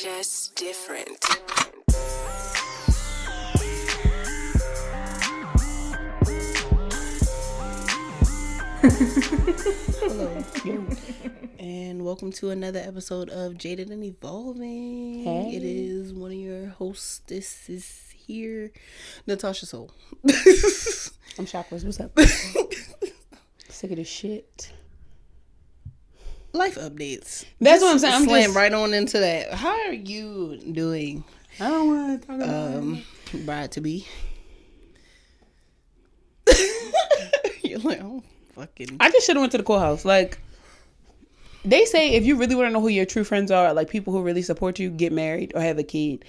just different. Hello, and welcome to another episode of Jaded and Evolving. Hey. It is one of your hostesses here, Natasha Soul. I'm Shoppers. What's up? Sick of this shit. Life updates. That's what I'm saying. I'm Slam just right on into that. How are you doing? I don't want to talk about Bride to be. You're like, oh, fucking. I just should have went to the courthouse. Like, they say if you really want to know who your true friends are, like people who really support you, get married or have a kid.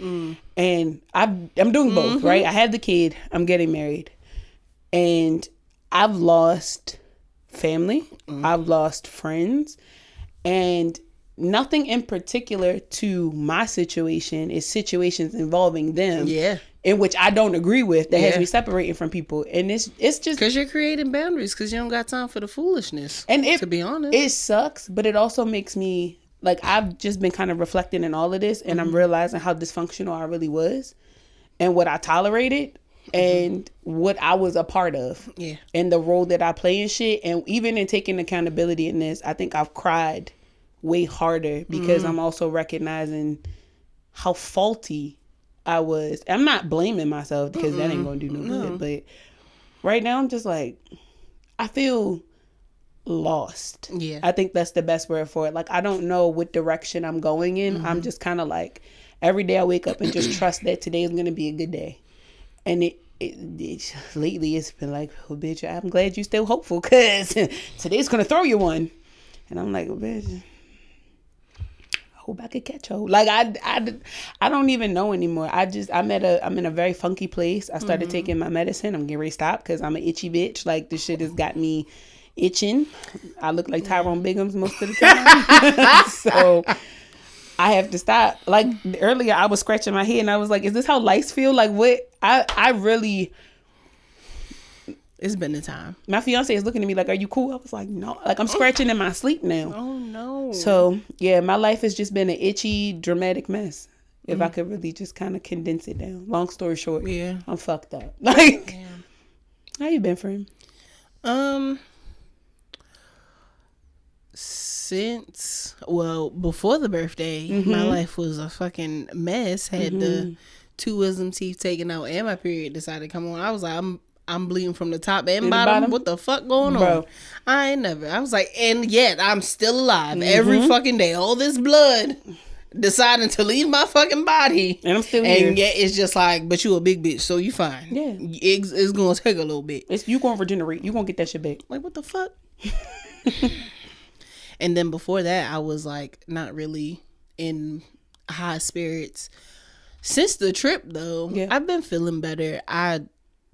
And I'm doing both, right? I have the kid. I'm getting married. And I've lost family. I've lost friends. And nothing in particular to my situation is situations involving them. Yeah. In which I don't agree with that has me separating from people. And it's just because you're creating boundaries because you don't got time for the foolishness. And to be honest, it sucks, but it also makes me like, I've just been kind of reflecting in all of this, and I'm realizing how dysfunctional I really was and what I tolerated and what I was a part of. Yeah. And the role that I play in shit. And even in taking accountability in this, I think I've cried way harder because I'm also recognizing how faulty I was. I'm not blaming myself because that ain't gonna do no good. But right now I'm just like, I feel lost. Yeah. I think that's the best word for it. Like, I don't know what direction I'm going in. I'm just kind of like, every day I wake up and just trust that today is gonna be a good day. And it lately it's been like, oh bitch, I'm glad you still hopeful because today's gonna throw you one. And I'm like, oh, bitch, I hope I could catch her. Like, I don't even know anymore. I'm in a very funky place. I started taking my medicine. I'm getting ready to stop because I'm an itchy bitch. Like, this shit has got me itching. I look like Tyrone Biggums most of the time. So I have to stop. Like, earlier I was scratching my head and I was like, is this how lice feel? Like, what? I really... It's been the time. My fiance is looking at me like, are you cool? I was like, no. Like, I'm scratching in my sleep now. Oh, no. So, yeah, my life has just been an itchy, dramatic mess. If I could really just kind of condense it down. Long story short, Yeah. I'm fucked up. Like, how you been, friend? Before the birthday, my life was a fucking mess. Had the 2 wisdom teeth taken out and my period decided to come on. I was like, I'm bleeding from the top and bottom. What the fuck going on? I was like, and yet I'm still alive every fucking day. All this blood deciding to leave my fucking body. And I'm still here. And yet it's just like, but you a big bitch, so you fine. Yeah. It's going to take a little bit. You going to regenerate. You going to get that shit back. Like, what the fuck? And then before that, I was like, not really in high spirits. Since the trip, though, I've been feeling better. I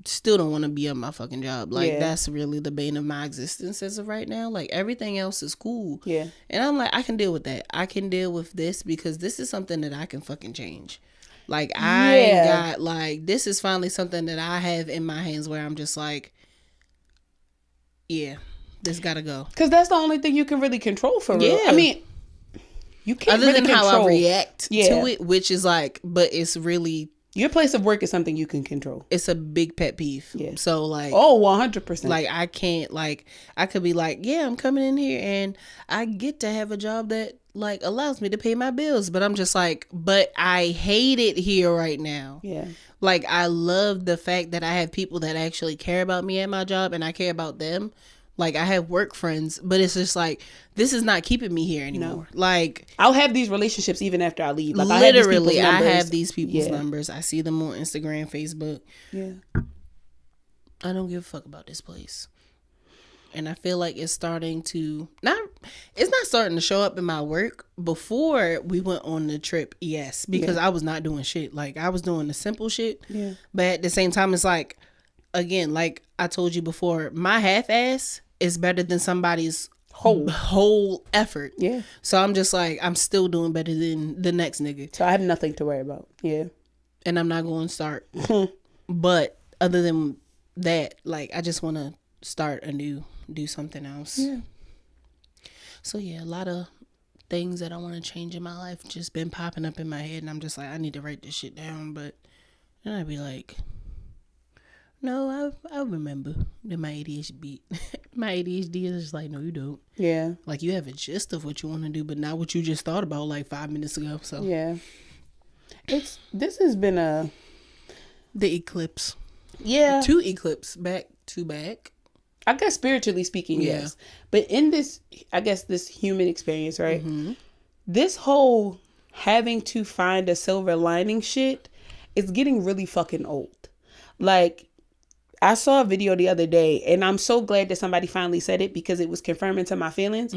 still don't want to be on my fucking job. Like, that's really the bane of my existence as of right now. Like, everything else is cool. Yeah. And I'm like, I can deal with that. I can deal with this because this is something that I can fucking change. Like, I got, like, this is finally something that I have in my hands where I'm just like, yeah, this gotta go. Because that's the only thing you can really control for real. Yeah. I mean, you can't other really than control how I react to it, which is like, but it's really... Your place of work is something you can control. It's a big pet peeve. Yeah. So, like... Oh, 100%. Like, I can't, like... I could be like, yeah, I'm coming in here and I get to have a job that, like, allows me to pay my bills. But I'm just like, but I hate it here right now. Yeah. Like, I love the fact that I have people that actually care about me at my job and I care about them. Like, I have work friends, but it's just like, this is not keeping me here anymore. No. Like, I'll have these relationships even after I leave. Like, literally, I have these people's numbers. I see them on Instagram, Facebook. Yeah. I don't give a fuck about this place. And I feel like it's starting to, it's not starting to show up in my work. Before we went on the trip, yes, because I was not doing shit. Like, I was doing the simple shit. Yeah. But at the same time, it's like, again, like I told you before, my half-ass is better than somebody's whole effort. Yeah. So I'm just like, I'm still doing better than the next nigga. So I have nothing to worry about. Yeah. And I'm not going to start. But other than that, like, I just want to start anew, do something else. Yeah. So yeah, a lot of things that I want to change in my life just been popping up in my head, and I'm just like, I need to write this shit down. But then I'd be like, no, I remember that my ADHD is just like, no, you don't. Yeah. Like, you have a gist of what you want to do, but not what you just thought about like 5 minutes ago. So yeah, this has been the eclipse. Yeah. 2 eclipse back to back. I guess spiritually speaking, yes. But in this, I guess this human experience, right? Mm-hmm. This whole having to find a silver lining shit is getting really fucking old. Like, I saw a video the other day, and I'm so glad that somebody finally said it because it was confirming to my feelings.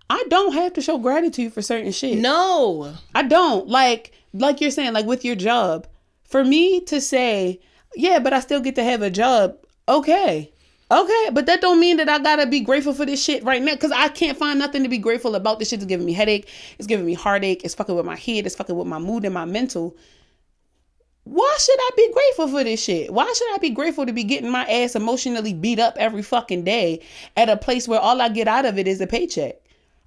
I don't have to show gratitude for certain shit. No. I don't. Like you're saying, like with your job. For me to say, yeah, but I still get to have a job. Okay, but that don't mean that I gotta be grateful for this shit right now, because I can't find nothing to be grateful about. This shit is giving me headache. It's giving me heartache. It's fucking with my head. It's fucking with my mood and my mental. Why should I be grateful for this shit? Why should I be grateful to be getting my ass emotionally beat up every fucking day at a place where all I get out of it is a paycheck?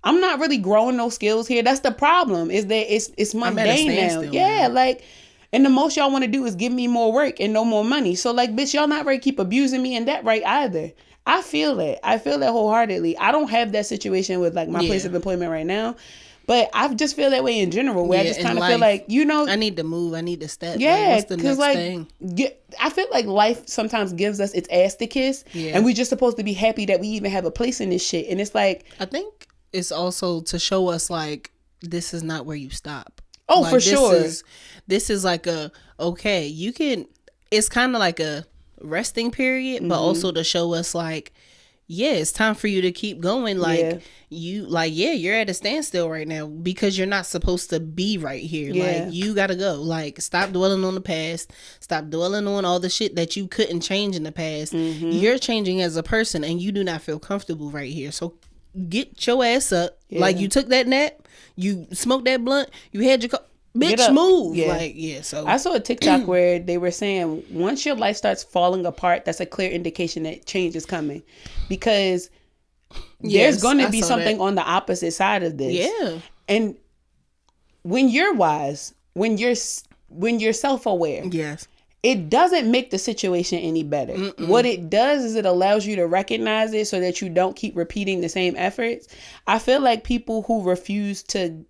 I'm not really growing no skills here. That's the problem, is that it's mundane now. Yeah, like, and the most y'all want to do is give me more work and no more money. So like, bitch, y'all not ready to keep abusing me in that right either. I feel that wholeheartedly. I don't have that situation with like my place of employment right now, but I just feel that way in general, where I just kind of feel like, I need to move. I need to step. Yeah, what's the next thing? I feel like life sometimes gives us its ass to kiss, and we're just supposed to be happy that we even have a place in this shit. And it's like, I think it's also to show us like, this is not where you stop. Oh, like, for sure. This is like you can, it's kind of like a resting period, but also to show us like, yeah, it's time for you to keep going. Like you're at a standstill right now because you're not supposed to be right here. Yeah. Like, you gotta go. Like, stop dwelling on the past. Stop dwelling on all the shit that you couldn't change in the past. You're changing as a person, and you do not feel comfortable right here. So get your ass up. Like, you took that nap, you smoked that blunt, you had your bitch, move. So I saw a TikTok where they were saying, once your life starts falling apart, that's a clear indication that change is coming, because there's going to be something on the opposite side of this. Yeah. And when you're wise, when you're self-aware, yes, it doesn't make the situation any better. What it does is it allows you to recognize it so that you don't keep repeating the same efforts. I feel like people who refuse to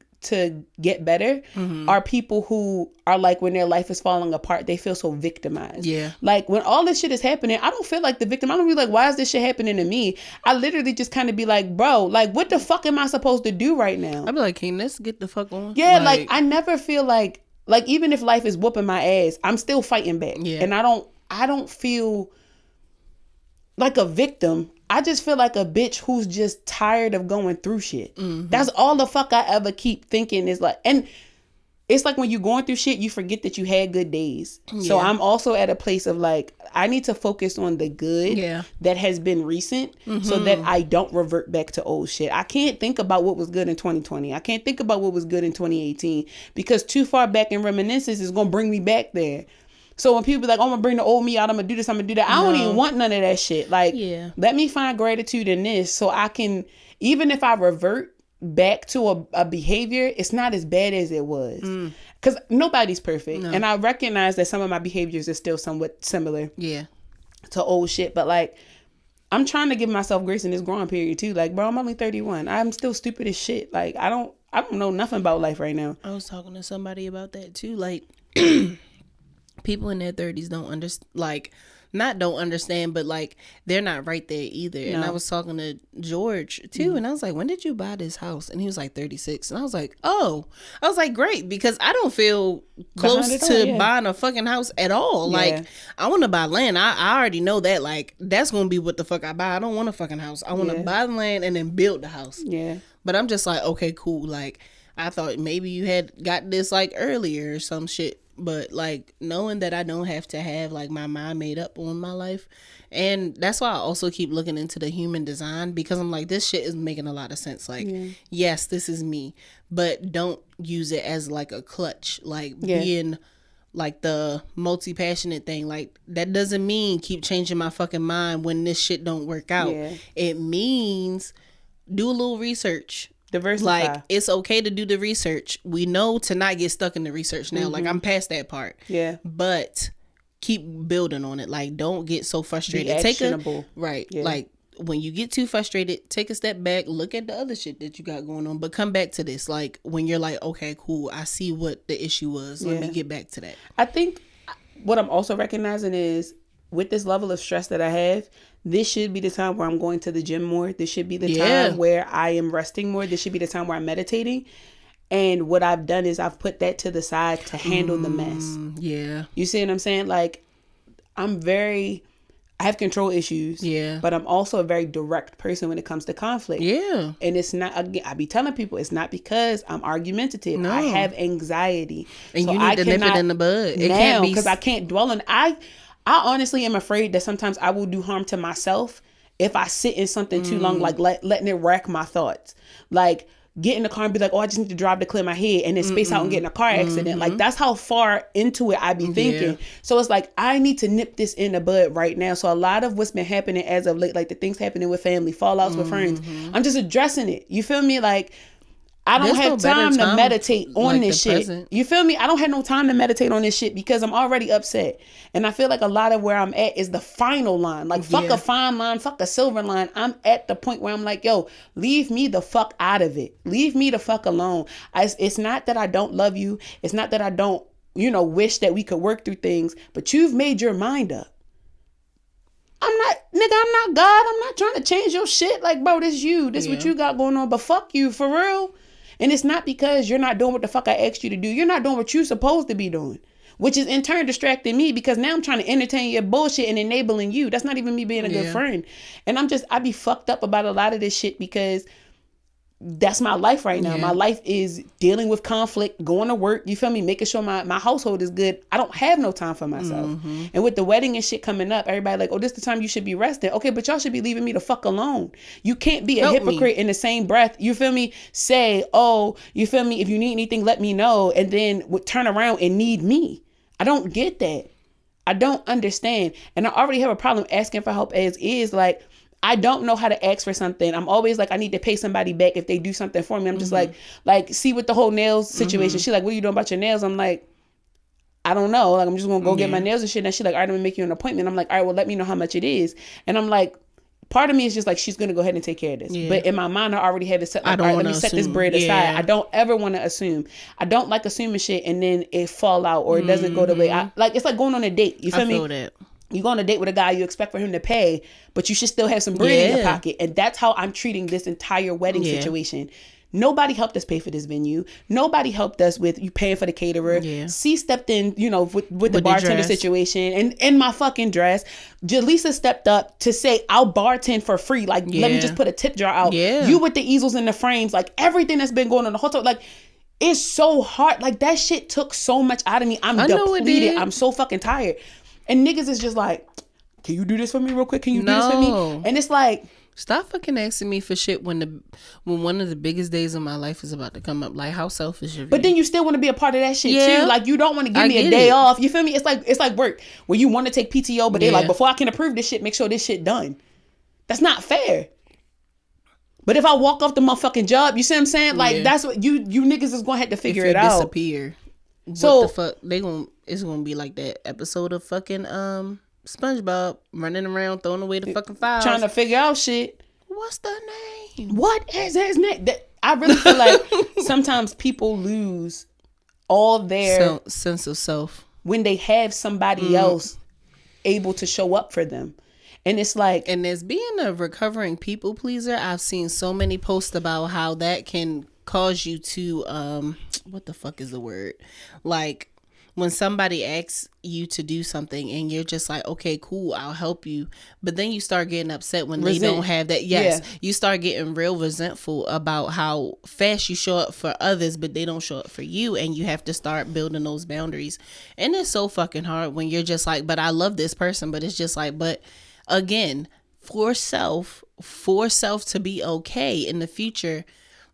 get better are people who are like, when their life is falling apart, they feel so victimized. Yeah. Like, when all this shit is happening, I don't feel like the victim. I don't be like, why is this shit happening to me? I literally just kind of be like, bro, like, what the fuck am I supposed to do right now? I'd be like, King, let's get the fuck on. Yeah, like I never feel like even if life is whooping my ass, I'm still fighting back. Yeah. And I don't feel like a victim. I just feel like a bitch who's just tired of going through shit. That's all the fuck I ever keep thinking is like, and it's like when you're going through shit, you forget that you had good days. Yeah. So I'm also at a place of like, I need to focus on the good that has been recent so that I don't revert back to old shit. I can't think about what was good in 2020. I can't think about what was good in 2018 because too far back in reminiscence is going to bring me back there. So when people be like, oh, I'm going to bring the old me out, I'm going to do this, I'm going to do that. I don't even want none of that shit. Like, let me find gratitude in this so I can, even if I revert back to a behavior, it's not as bad as it was. Because nobody's perfect. No. And I recognize that some of my behaviors are still somewhat similar to old shit. But like, I'm trying to give myself grace in this growing period too. Like, bro, I'm only 31. I'm still stupid as shit. Like, I don't know nothing about life right now. I was talking to somebody about that too. Like, people in their 30s don't understand, but like, they're not right there either. No. And I was talking to George too, and I was like, when did you buy this house? And he was like 36. And I was like, oh, I was like, great, because I don't feel close to buying a fucking house at all. Like, I want to buy land. I already know that, like, that's gonna be what the fuck I buy. I don't want a fucking house. I want to buy the land and then build the house. But I'm just like, okay, cool. Like, I thought maybe you had got this like earlier or some shit. But like, knowing that I don't have to have like my mind made up on my life, and that's why I also keep looking into the human design, because I'm like, this shit is making a lot of sense. Like, yes, this is me, but don't use it as like a clutch, like being like the multi-passionate thing. Like, that doesn't mean keep changing my fucking mind when this shit don't work out. It means do a little research. Diversify. Like, it's okay to do the research. We know to not get stuck in the research now. Like, I'm past that part. Yeah. But keep building on it. Like, don't get so frustrated. Be actionable. Right. Yeah. Like, when you get too frustrated, take a step back, look at the other shit that you got going on, but come back to this. Like, when you're like, okay, cool, I see what the issue was. Let me get back to that. I think what I'm also recognizing is, with this level of stress that I have, this should be the time where I'm going to the gym more. This should be the time where I am resting more. This should be the time where I'm meditating. And what I've done is I've put that to the side to handle the mess. Yeah. You see what I'm saying? Like, I have control issues. Yeah. But I'm also a very direct person when it comes to conflict. Yeah. And it's not, again, I be telling people, it's not because I'm argumentative. No. I have anxiety. And so you need to nip it in the bud. It can't be. Because I can't dwell on I honestly am afraid that sometimes I will do harm to myself if I sit in something too long, like letting it rack my thoughts. Like, get in the car and be like, oh, I just need to drive to clear my head, and then space out and get in a car accident. Like, that's how far into it I be thinking. Yeah. So it's like, I need to nip this in the bud right now. So a lot of what's been happening as of late, like the things happening with family, fallouts with friends, I'm just addressing it. You feel me? Like, I don't have time to meditate on this shit. Present. You feel me? I don't have no time to meditate on this shit because I'm already upset. And I feel like a lot of where I'm at is the final line. Like, fuck a fine line, fuck a silver line. I'm at the point where I'm like, yo, leave me the fuck out of it. Leave me the fuck alone. It's not that I don't love you. It's not that I don't, wish that we could work through things. But you've made your mind up. I'm not God. I'm not trying to change your shit. Like, bro, this you. This what you got going on. But fuck you, for real. And it's not because you're not doing what the fuck I asked you to do. You're not doing what you're supposed to be doing, which is in turn distracting me because now I'm trying to entertain your bullshit and enabling you. That's not even me being a good friend. And I be fucked up about a lot of this shit because that's my life right now. My life is dealing with conflict, going to work, you feel me, making sure my household is good. I don't have no time for myself. And with the wedding and shit coming up, everybody like, oh, this the time you should be resting. Okay, but y'all should be leaving me the fuck alone. You can't be a hypocrite in the same breath, you feel me, say, oh, you feel me, if you need anything, let me know, and then would turn around and need me. I don't get that. I don't understand. And I already have a problem asking for help as is. Like, I don't know how to ask for something. I'm always like, I need to pay somebody back if they do something for me. I'm just like, see with the whole nails situation. She's like, what are you doing about your nails? I'm like, I don't know. Like, I'm just going to go get my nails and shit. And she's like, all right, I'm going to make you an appointment. I'm like, all right, well, let me know how much it is. And I'm like, part of me is just like, she's going to go ahead and take care of this. Yeah. But in my mind, I already have it set. Like, all right, let me set this bread aside. I don't ever want to assume. I don't like assuming shit and then it fall out or it doesn't go the way it's like going on a date. You feel me? That. You go on a date with a guy, you expect for him to pay, but you should still have some bread in your pocket. And that's how I'm treating this entire wedding situation. Nobody helped us pay for this venue. Nobody helped us with you paying for the caterer. Yeah. C stepped in, with the bartender situation and in my fucking dress. Jaleesa stepped up to say, I'll bartend for free. Like, let me just put a tip jar out. Yeah. You with the easels and the frames, like everything that's been going on the whole time. Like, it's so hard. Like, that shit took so much out of me. I'm depleted. I'm so fucking tired. And niggas is just like, can you do this for me real quick? Can you do this for me? And it's like, stop fucking asking me for shit when one of the biggest days of my life is about to come up. Like, how selfish are you? But then you still want to be a part of that shit too. Like, you don't want to give me a day off. You feel me? It's like work where you want to take PTO, but they're like, before I can approve this shit, make sure this shit done. That's not fair. But if I walk off the motherfucking job, you see what I'm saying? Like, that's what you niggas is gonna have to figure it out. Disappear. So what the fuck it's gonna be like that episode of fucking SpongeBob running around throwing away the fucking files, trying to figure out shit. What's the name? What is his name? I really feel like sometimes people lose all their sense of self when they have somebody else able to show up for them. And it's like, and as being a recovering people pleaser, I've seen so many posts about how that can cause you to what the fuck is the word? Like, when somebody asks you to do something and you're just like, okay, cool, I'll help you. But then you start getting upset when they don't have that. Yes. Yeah. You start getting real resentful about how fast you show up for others, but they don't show up for you. And you have to start building those boundaries. And it's so fucking hard when you're just like, but I love this person. But it's just like, but again, for self to be okay in the future.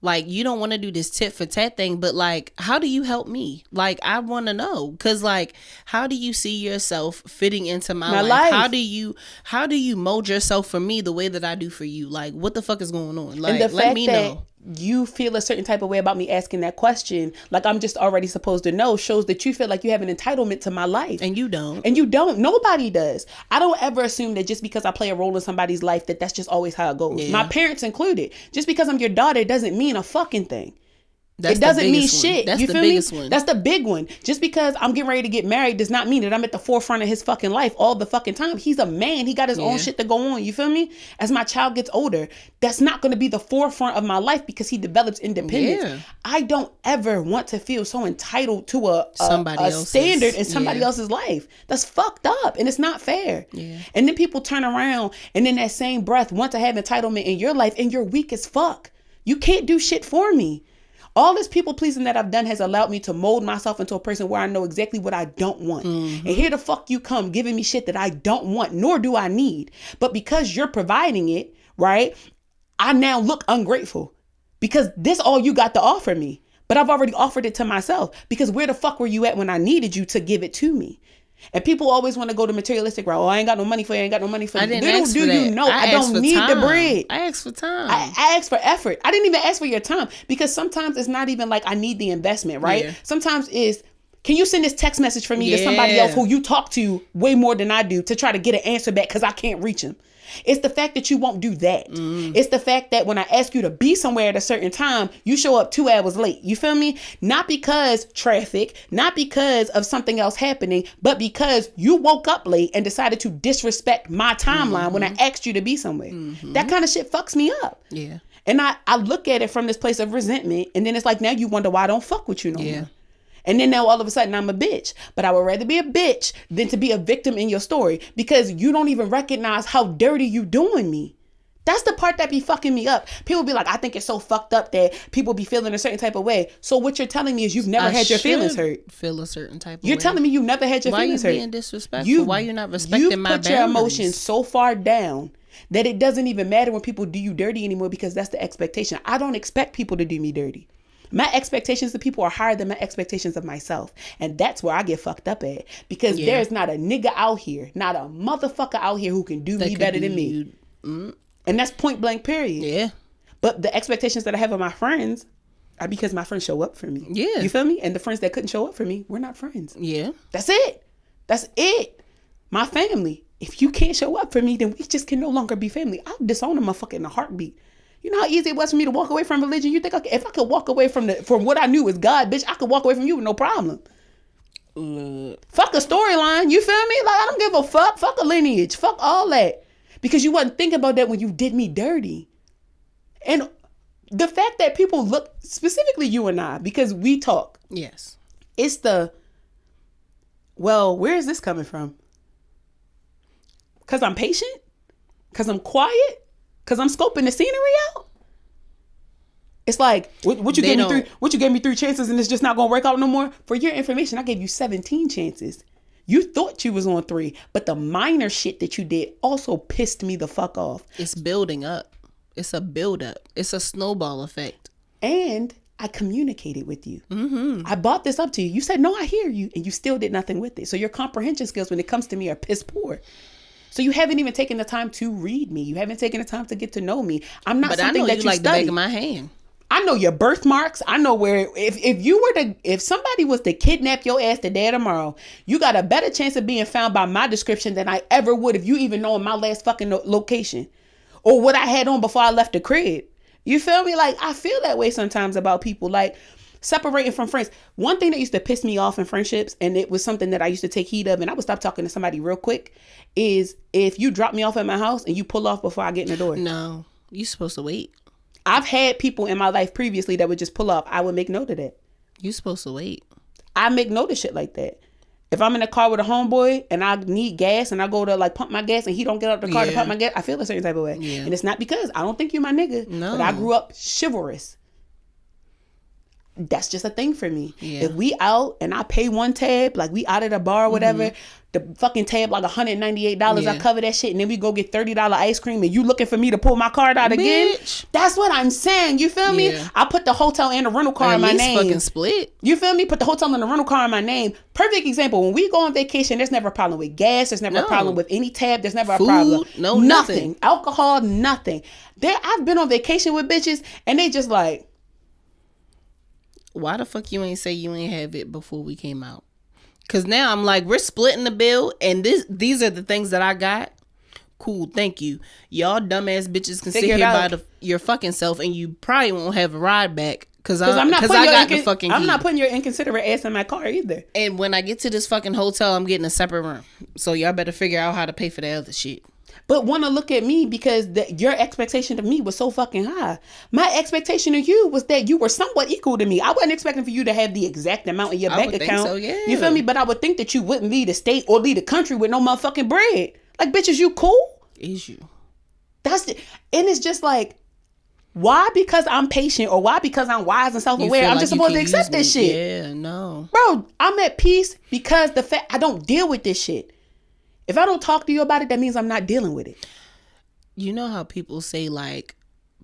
Like, you don't want to do this tit for tat thing, but like, how do you help me? Like, I want to know, because like, how do you see yourself fitting into my life? How do you mold yourself for me the way that I do for you? Like, what the fuck is going on? Like, let me know. you feel a certain type of way about me asking that question, like I'm just already supposed to know, shows that you feel like you have an entitlement to my life. And you don't. And you don't. Nobody does. I don't ever assume that just because I play a role in somebody's life that that's just always how it goes. Yeah. My parents included. Just because I'm your daughter doesn't mean a fucking thing. It doesn't mean shit. That's you the feel biggest me? one. That's the big one. Just because I'm getting ready to get married does not mean that I'm at the forefront of his fucking life all the fucking time. He's a man. He got his own shit to go on. You feel me? As my child gets older, that's not going to be the forefront of my life because he develops independence. Yeah. I don't ever want to feel so entitled to a standard in somebody else's life. That's fucked up and it's not fair. Yeah. And then people turn around and in that same breath want to have entitlement in your life and you're weak as fuck. You can't do shit for me. All this people pleasing that I've done has allowed me to mold myself into a person where I know exactly what I don't want. Mm-hmm. And here the fuck you come giving me shit that I don't want, nor do I need. But because you're providing it, right, I now look ungrateful because this all you got to offer me. But I've already offered it to myself because where the fuck were you at when I needed you to give it to me? And people always want to go to materialistic route. Oh, I ain't got no money for you. I ain't got no money for you. Little do you know, I don't need the bread. I asked for time. I asked for effort. I didn't even ask for your time because sometimes it's not even like I need the investment, right? Yeah. Sometimes it's, can you send this text message for me to somebody else who you talk to way more than I do to try to get an answer back because I can't reach him? It's the fact that you won't do that. It's the fact that when I ask you to be somewhere at a certain time, you show up 2 hours late. You feel me? Not because traffic, not because of something else happening, but because you woke up late and decided to disrespect my timeline when I asked you to be somewhere. That kind of shit fucks me up. Yeah. And I look at it from this place of resentment, and then it's like, now you wonder why I don't fuck with you no more. And then now all of a sudden I'm a bitch. But I would rather be a bitch than to be a victim in your story because you don't even recognize how dirty you doing me. That's the part that be fucking me up. People be like, I think it's so fucked up that people be feeling a certain type of way. So what you're telling me is you've never had your feelings hurt. Feel a certain type of way. You're telling me you never had your feelings hurt. Why are you being disrespectful? Why are you not respecting my boundaries? You put your emotions so far down that it doesn't even matter when people do you dirty anymore because that's the expectation. I don't expect people to do me dirty. My expectations of people are higher than my expectations of myself. And that's where I get fucked up at. Because there's not a nigga out here, not a motherfucker out here who can do me better than me. And that's point blank, period. Yeah. But the expectations that I have of my friends are because my friends show up for me. Yeah. You feel me? And the friends that couldn't show up for me, we're not friends. Yeah. That's it. That's it. My family. If you can't show up for me, then we just can no longer be family. I'll disown a motherfucker in a heartbeat. You know how easy it was for me to walk away from religion? You think if I could walk away from what I knew was God, bitch, I could walk away from you with no problem. Fuck a storyline. You feel me? Like, I don't give a fuck. Fuck a lineage. Fuck all that. Because you wasn't thinking about that when you did me dirty. And the fact that people look, specifically you and I, because we talk. Yes. It's well, where is this coming from? Because I'm patient? Because I'm quiet? Because I'm scoping the scenery out? It's like, what you gave me 3 chances and it's just not going to work out no more? For your information, I gave you 17 chances. You thought you was on 3, but the minor shit that you did also pissed me the fuck off. It's building up. It's a build up. It's a snowball effect. And I communicated with you. Mm-hmm. I brought this up to you. You said, no, I hear you. And you still did nothing with it. So your comprehension skills when it comes to me are piss poor. So you haven't even taken the time to read me. You haven't taken the time to get to know me. I'm not something that you like study. The back of my hand. I know your birthmarks. I know where, if somebody was to kidnap your ass today or tomorrow, you got a better chance of being found by my description than I ever would if you even know my last fucking location or what I had on before I left the crib. You feel me? Like, I feel that way sometimes about people. Like, separating from friends. One thing that used to piss me off in friendships, and it was something that I used to take heed of, and I would stop talking to somebody real quick, is if you drop me off at my house and you pull off before I get in the door. No, you're supposed to wait. I've had people in my life previously that would just pull off. I would make note of that. You're supposed to wait. I make note of shit like that. If I'm in a car with a homeboy and I need gas and I go to like pump my gas and he don't get out the car to pump my gas, I feel a certain type of way. Yeah. And it's not because I don't think you're my nigga, but I grew up chivalrous. that's just a thing for me. Yeah. If we out and I pay one tab, like we out at a bar or whatever, the fucking tab like $198, I cover that shit, and then we go get $30 ice cream, and you looking for me to pull my card out again? That's what I'm saying. You feel me? I put the hotel and the rental car in my name. Fucking split. You feel me? Put the hotel and the rental car in my name. Perfect example. When we go on vacation, there's never a problem with gas. There's never a problem with any tab. There's never a problem. No, nothing. Alcohol, nothing. I've been on vacation with bitches, and they just like, why the fuck you ain't say you ain't have it before we came out? Because now I'm like, we're splitting the bill, and these are the things that I got. Cool, thank you. Y'all dumbass bitches can sit here by your fucking self, and you probably won't have a ride back. Because I got the fucking key. I'm not putting your inconsiderate ass in my car either. And when I get to this fucking hotel, I'm getting a separate room. So y'all better figure out how to pay for the other shit. But want to look at me because your expectation of me was so fucking high. My expectation of you was that you were somewhat equal to me. I wasn't expecting for you to have the exact amount in your bank account. So, yeah. You feel me? But I would think that you wouldn't leave the state or leave the country with no motherfucking bread. Like, bitch, is you cool? Is you? And it's just like, why? Because I'm patient, or why? Because I'm wise and self-aware. I'm just supposed to accept this shit. Yeah, no. Bro, I'm at peace because the fact I don't deal with this shit. If I don't talk to you about it, that means I'm not dealing with it. You know how people say, like,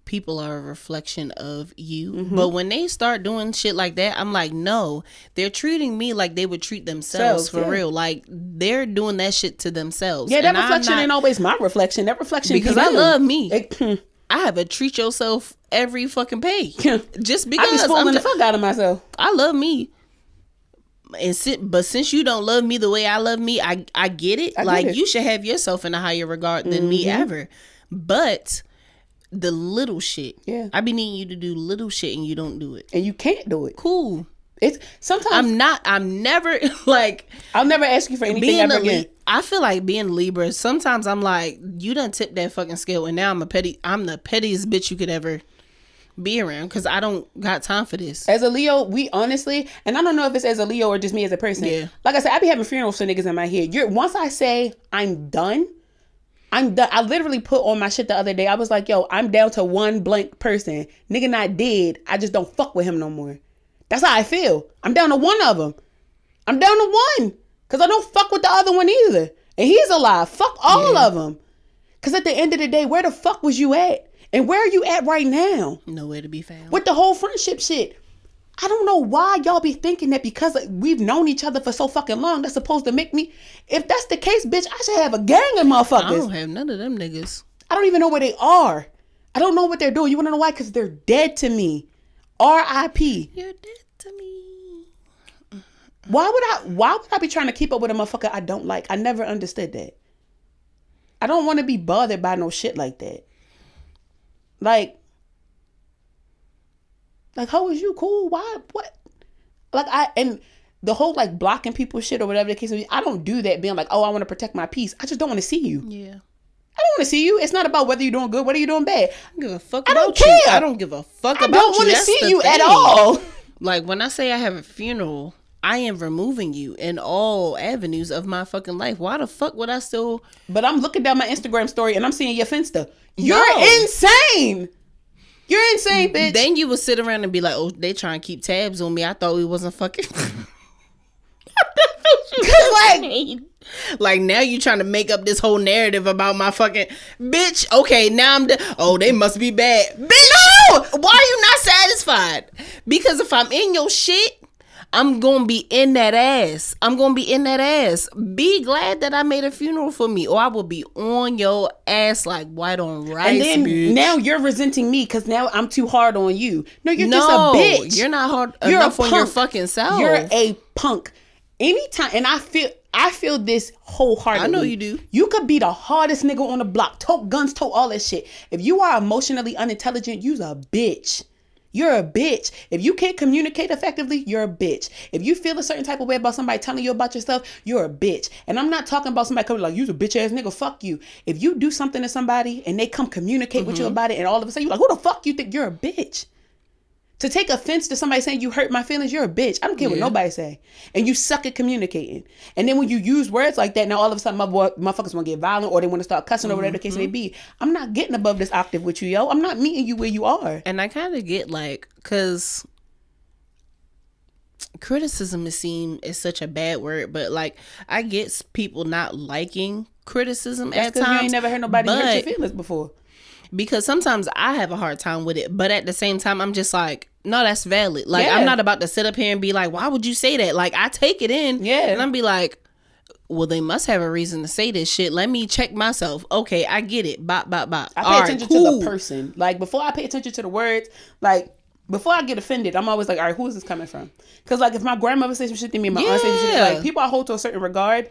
people are a reflection of you? But when they start doing shit like that, I'm like, no. They're treating me like they would treat themselves for real. Like, they're doing that shit to themselves. Yeah, that reflection ain't always my reflection. That reflection because I love me. I have a treat yourself every fucking pay. Just because I be spoiling the fuck out of myself. I love me. But since you don't love me the way I love me, I get it. You should have yourself in a higher regard than me ever. But the little shit, I be needing you to do little shit and you don't do it, and you can't do it. Cool. It's sometimes I'm never like, I'll never ask you for anything ever again. I feel like being Libra, sometimes I'm like, you done tipped that fucking scale, and now I'm the pettiest bitch you could ever be around, because I don't got time for this. As a Leo, we honestly, and I don't know if it's as a Leo or just me as a person. Yeah. Like I said, I be having funerals for niggas in my head. Once I say I'm done. I literally put on my shit the other day. I was like, yo, I'm down to one blank person. Nigga not dead. I just don't fuck with him no more. That's how I feel. I'm down to one of them. I'm down to one. Because I don't fuck with the other one either. And he's alive. Fuck all of them. Because at the end of the day, where the fuck was you at? And where are you at right now? Nowhere to be found. With the whole friendship shit. I don't know why y'all be thinking that because we've known each other for so fucking long, that's supposed to make me... If that's the case, bitch, I should have a gang of motherfuckers. I don't have none of them niggas. I don't even know where they are. I don't know what they're doing. You want to know why? Because they're dead to me. R.I.P. You're dead to me. Why would I be trying to keep up with a motherfucker I don't like? I never understood that. I don't want to be bothered by no shit like that. Like, how is you cool? Why? What? And the whole, like, blocking people shit or whatever the case may be, I don't do that being like, oh, I want to protect my peace. I just don't want to see you. Yeah. I don't want to see you. It's not about whether you're doing good, whether you're doing bad. I don't give a fuck about you. I don't give a fuck about you. I don't want to see you at all. Like, when I say I have a funeral, I am removing you in all avenues of my fucking life. Why the fuck would I still... But I'm looking down my Instagram story and I'm seeing your Finsta. You're insane. You're insane, bitch. Then you would sit around and be like, oh, they trying to keep tabs on me. I thought we wasn't fucking... like now you trying to make up this whole narrative about my fucking... Bitch, okay, now oh, they must be bad. Bitch, no! Why are you not satisfied? Because if I'm in your shit... I'm going to be in that ass. Be glad that I made a funeral for me, or I will be on your ass like white on rice, and then bitch. Now you're resenting me because now I'm too hard on you. No, you're just a bitch. You're not hard enough on your fucking self. You're a punk. Anytime, and I feel this wholeheartedly. I know you do. You could be the hardest nigga on the block. Tote guns, tote all that shit. If you are emotionally unintelligent, you's a bitch. You're a bitch. If you can't communicate effectively, you're a bitch. If you feel a certain type of way about somebody telling you about yourself, you're a bitch. And I'm not talking about somebody coming like, you's a bitch ass nigga, fuck you. If you do something to somebody and they come communicate with you about it, and all of a sudden you're like, who the fuck you think? You're a bitch. To take offense to somebody saying you hurt my feelings, you're a bitch. I don't care what nobody say. And you suck at communicating. And then when you use words like that, now all of a sudden motherfuckers want to get violent, or they want to start cussing or whatever the case may be. I'm not getting above this octave with you, yo. I'm not meeting you where you are. And I kind of get like, because criticism is such a bad word, but like I get people not liking criticism at times. You ain't never heard nobody hurt your feelings before. Because sometimes I have a hard time with it, but at the same time, I'm just like, no, that's valid. Like, I'm not about to sit up here and be like, why would you say that? Like, I take it in, and I'm be like, well, they must have a reason to say this shit. Let me check myself. Okay, I get it. Bop, bop, bop. I pay attention to the person. Like, before I pay attention to the words, like, before I get offended, I'm always like, all right, who is this coming from? Because, like, if my grandmother says some shit to me, my aunt says some shit, like, people I hold to a certain regard,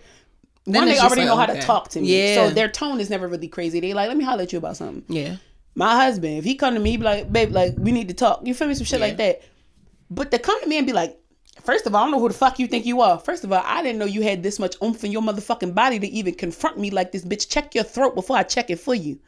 then they already know how to talk to me. So their tone is never really crazy. They like, let me holler at you about something. Yeah. My husband, if he come to me, he be like, babe, like, we need to talk. You feel me? Some shit like that. But to come to me and be like, first of all, I don't know who the fuck you think you are. First of all, I didn't know you had this much oomph in your motherfucking body to even confront me like this, bitch. Check your throat before I check it for you.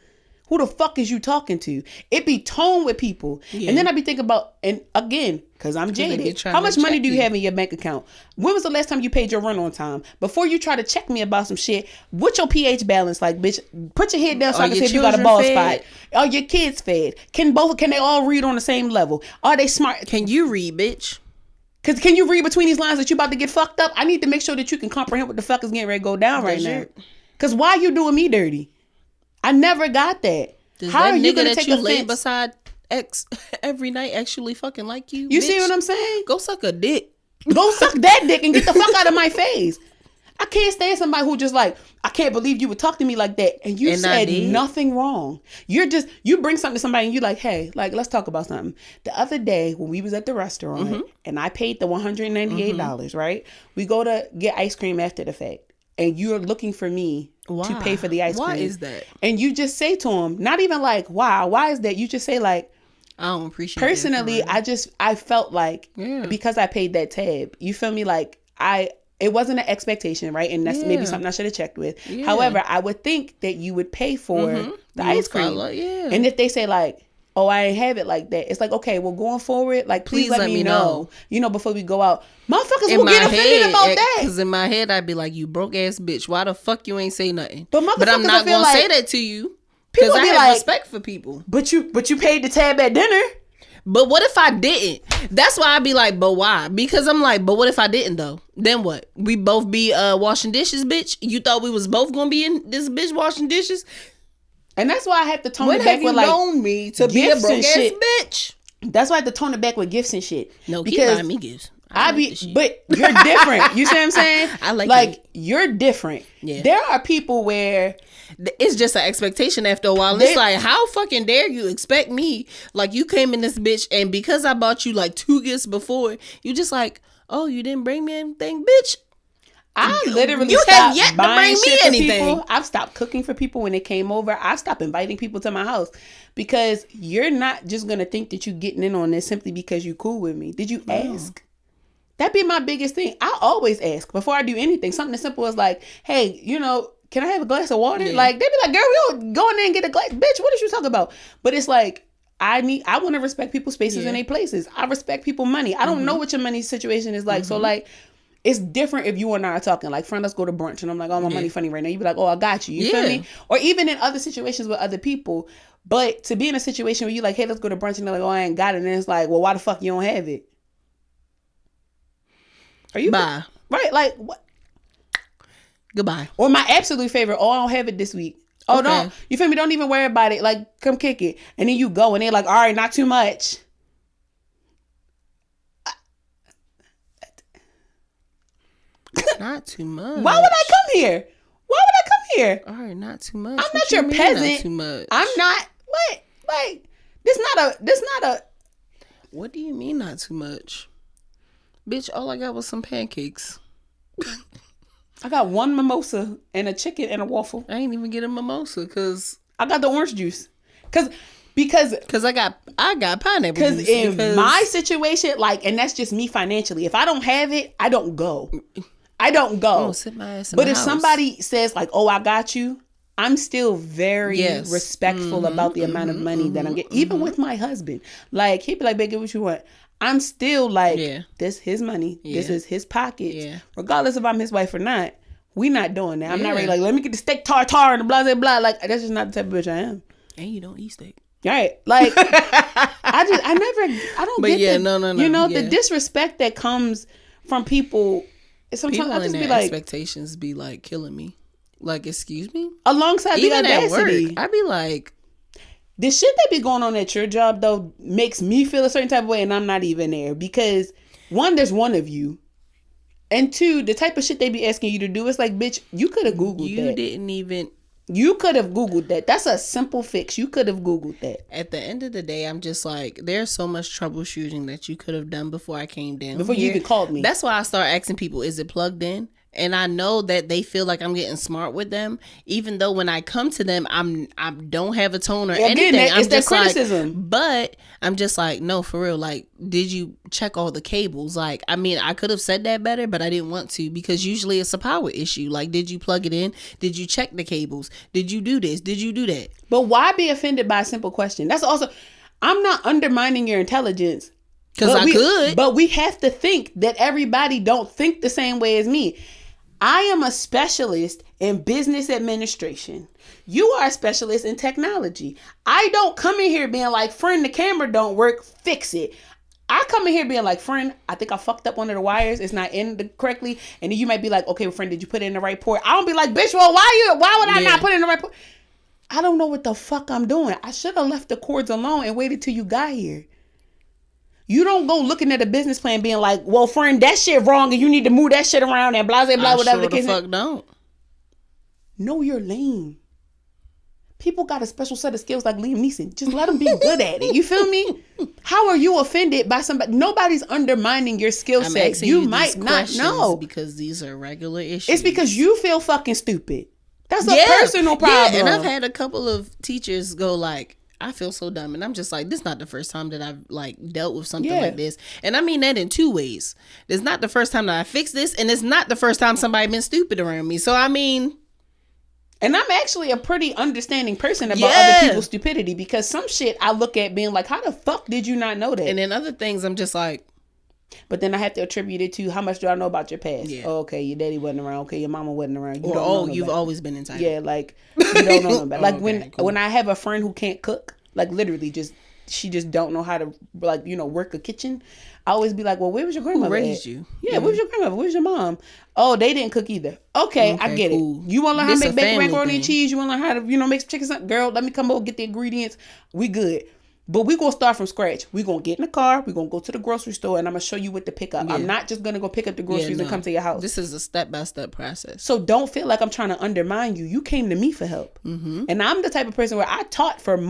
Who the fuck is you talking to? It be tone with people. Yeah. And then I be thinking about, and again, because I'm jaded, how much money do you have in your bank account? When was the last time you paid your rent on time? Before you try to check me about some shit, what's your pH balance like, bitch? Put your head down so I can see if you got a bald spot. Are your kids fed? Can they all read on the same level? Are they smart? Can you read, bitch? Cause can you read between these lines that you about to get fucked up? I need to make sure that you can comprehend what the fuck is getting ready to go down right now. Cause why are you doing me dirty? I never got that. How are you gonna take offense? Lay beside X every night actually fucking like you? You see what I'm saying? Go suck a dick. Go suck that dick and get the fuck out of my face. I can't stand somebody who just like, I can't believe you would talk to me like that. And you said nothing wrong. You bring something to somebody and you like, hey, like, let's talk about something. The other day when we was at the restaurant and I paid the $198, right? We go to get ice cream after the fact. And you're looking for me to pay for the ice cream. Why is that? And you just say to him, not even like, wow, why is that? You just say like, I don't appreciate it. Personally, I felt like because I paid that tab, you feel me? Like it wasn't an expectation, right? And that's maybe something I should have checked with. Yeah. However, I would think that you would pay for the ice cream. And if they say like, oh, I ain't have it like that. It's like, okay, well, going forward, like, please let me know. You know, before we go out. Motherfuckers will get offended about that. Because in my head, I'd be like, you broke ass bitch. Why the fuck you ain't say nothing? But I'm not going to say that to you. Because I have respect for people. But you paid the tab at dinner. But what if I didn't? That's why I'd be like, but why? Because I'm like, but what if I didn't though? Then what? We both be washing dishes, bitch? You thought we was both going to be in this bitch washing dishes? And that's why I have to tone it back with like known me to be a broke ass bitch. That's why I have to tone it back with gifts and shit. No, keep buying me gifts. But you're different. You see what I'm saying? I like you're different. Yeah. There are people where it's just an expectation after a while. It's like, how fucking dare you expect me? Like, you came in this bitch and because I bought you like 2 gifts before, you just like, oh, you didn't bring me anything, bitch. I literally have yet to bring me anything. I've stopped cooking for people when they came over. I've stopped inviting people to my house because you're not just gonna think that you're getting in on this simply because you cool with me. Did you ask? That'd be my biggest thing. I always ask before I do anything. Something as simple as like, hey, you know, can I have a glass of water? Yeah. Like, they'd be like, girl, we don't go in there and get a glass. Bitch, what did you talk about? But it's like, I want to respect people's spaces and their places. I respect people's money. I don't know what your money situation is like. So like, it's different if you and I are talking like, friend, let's go to brunch. And I'm like, oh, my money funny right now. You be like, oh, I got you. You feel me? Or even in other situations with other people. But to be in a situation where you like, hey, let's go to brunch. And they're like, oh, I ain't got it. And it's like, well, why the fuck you don't have it? Are you? Bye. Right. Like, what? Goodbye. Or my absolute favorite, oh, I don't have it this week. Oh, okay. No. You feel me? Don't even worry about it. Like, come kick it. And then you go and they're like, all right, not too much. Not too much. Why would I come here? All right, not too much. I'm not your peasant. Not too much. I'm not. What? Like, this not a. What do you mean not too much? Bitch, all I got was some pancakes. I got one mimosa and a chicken and a waffle. I ain't even get a mimosa because I got the orange juice. Because I got pineapple juice. Because in my situation, like, and that's just me financially. If I don't have it, I don't go. Oh, sit my ass in but my if house. Somebody says like, "Oh, I got you," I'm still very respectful about the amount of money that I'm getting. Even with my husband, like he'd be like, "Baby, what you want?" I'm still like, "This his money. This is his pockets. Regardless if I'm his wife or not, we not doing that. I'm not ready. Like, let me get the steak tartare and the blah blah blah. Like, that's just not the type of bitch I am. And you don't eat steak. Right. Like, I don't get the disrespect that comes from people. Sometimes people I just in be their like, expectations be like killing me. Like, excuse me? Alongside Even the audacity. at work, I be like, the shit that be going on at your job though makes me feel a certain type of way, and I'm not even there because one, there's one of you, and two, the type of shit they be asking you to do, it's like, bitch, you could have Googled that. You didn't even. You could have Googled that. That's a simple fix. You could have Googled that. At the end of the day, I'm just like, there's so much troubleshooting that you could have done before I came down. Before you even called me. That's why I start asking people, is it plugged in? And I know that they feel like I'm getting smart with them, even though when I come to them, I don't have a tone or anything. It's that criticism. But I'm just like, no, for real. Like, did you check all the cables? Like, I mean, I could have said that better, but I didn't want to because usually it's a power issue. Like, did you plug it in? Did you check the cables? Did you do this? Did you do that? But why be offended by a simple question? That's also, I'm not undermining your intelligence. Because I could. But we have to think that everybody don't think the same way as me. I am a specialist in business administration. You are a specialist in technology. I don't come in here being like, friend, the camera don't work, fix it. I come in here being like, friend, I think I fucked up one of the wires. It's not in correctly. And then you might be like, okay, well, friend, did you put it in the right port? I don't be like, bitch, well, why would I not put it in the right port? I don't know what the fuck I'm doing. I should have left the cords alone and waited till you got here. You don't go looking at a business plan being like, well, friend, that shit wrong and you need to move that shit around and blah, blah, blah, whatever the case. Fuck don't. Know your lane. People got a special set of skills like Liam Neeson. Just let them be good at it. You feel me? How are you offended by somebody? Nobody's undermining your skill set. You might not know. Because these are regular issues. It's because you feel fucking stupid. That's a personal problem. Yeah, and I've had a couple of teachers go like, I feel so dumb. And I'm just like, this is not the first time that I've like dealt with something like this. And I mean that in two ways. It's not the first time that I fixed this. And it's not the first time somebody been stupid around me. So, I mean. And I'm actually a pretty understanding person about other people's stupidity. Because some shit I look at being like, how the fuck did you not know that? And then other things I'm just like. But then I have to attribute it to how much do I know about your past? Yeah. Oh, okay, your daddy wasn't around. Okay, your mama wasn't around. You've always been entitled. Yeah, like, you don't know about Like, when I have a friend who can't cook. Like literally she just don't know how to like, work a kitchen. I always be like, well, where was your grandmother? Who raised you? Yeah, where was your grandmother? Where's your mom? Oh, they didn't cook either. Okay, I get it. You want to learn how to make bacon, macaroni and cheese? You want to learn how to, make some chicken? Girl, let me come over, get the ingredients. We good. But we going to start from scratch. We going to get in the car. We going to go to the grocery store and I'm going to show you what to pick up. Yeah. I'm not just going to go pick up the groceries and come to your house. This is a step-by-step process. So don't feel like I'm trying to undermine you. You came to me for help. Mm-hmm. And I'm the type of person where I taught for a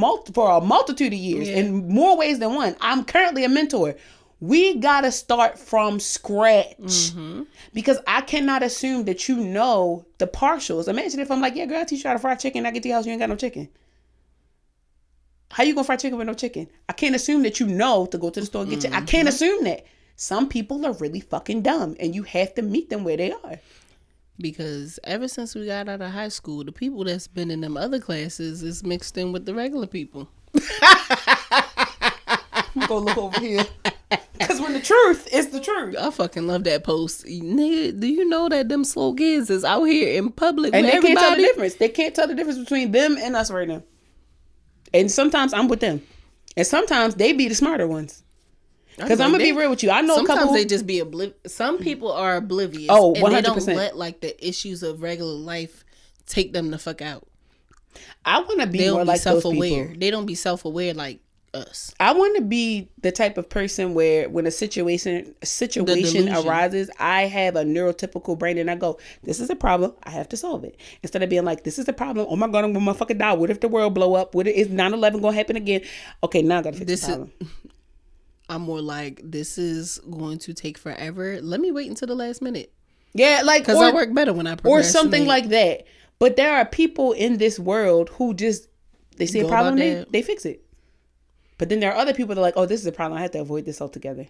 multitude of years in more ways than one. I'm currently a mentor. We got to start from scratch because I cannot assume that you know the partials. Imagine if I'm like, yeah, girl, I teach you how to fry chicken. I get to your house, you ain't got no chicken. How you gonna fry chicken with no chicken? I can't assume that you know to go to the store and get chicken. I can't assume that. Some people are really fucking dumb and you have to meet them where they are. Because ever since we got out of high school, the people that's been in them other classes is mixed in with the regular people. I'm gonna look over here. Because when the truth is the truth. I fucking love that post. Nigga, do you know that them slow kids is out here in public and with they everybody? Can't tell the difference. They can't tell the difference between them and us right now. And sometimes I'm with them. And sometimes they be the smarter ones. Because I'm going to be real with you. I know sometimes a couple. They just be oblivious. Some people are oblivious. Oh, 100%. And they don't let like the issues of regular life take them the fuck out. I want to be more like self-aware. Those people. They don't be self-aware like us. I want to be the type of person where when a situation arises, I have a neurotypical brain and I go, this is a problem, I have to solve it. Instead of being like, this is a problem, oh my God, I'm gonna motherfucking die. What if the world blow up? What if 9/11 gonna happen again? Okay, now I gotta fix the problem. I'm more like, this is going to take forever. Let me wait until the last minute. Yeah, like, because I work better when I procrastinate. Or something like that. But there are people in this world who just, they see a problem, they fix it. But then there are other people that are like, oh, this is a problem. I have to avoid this altogether.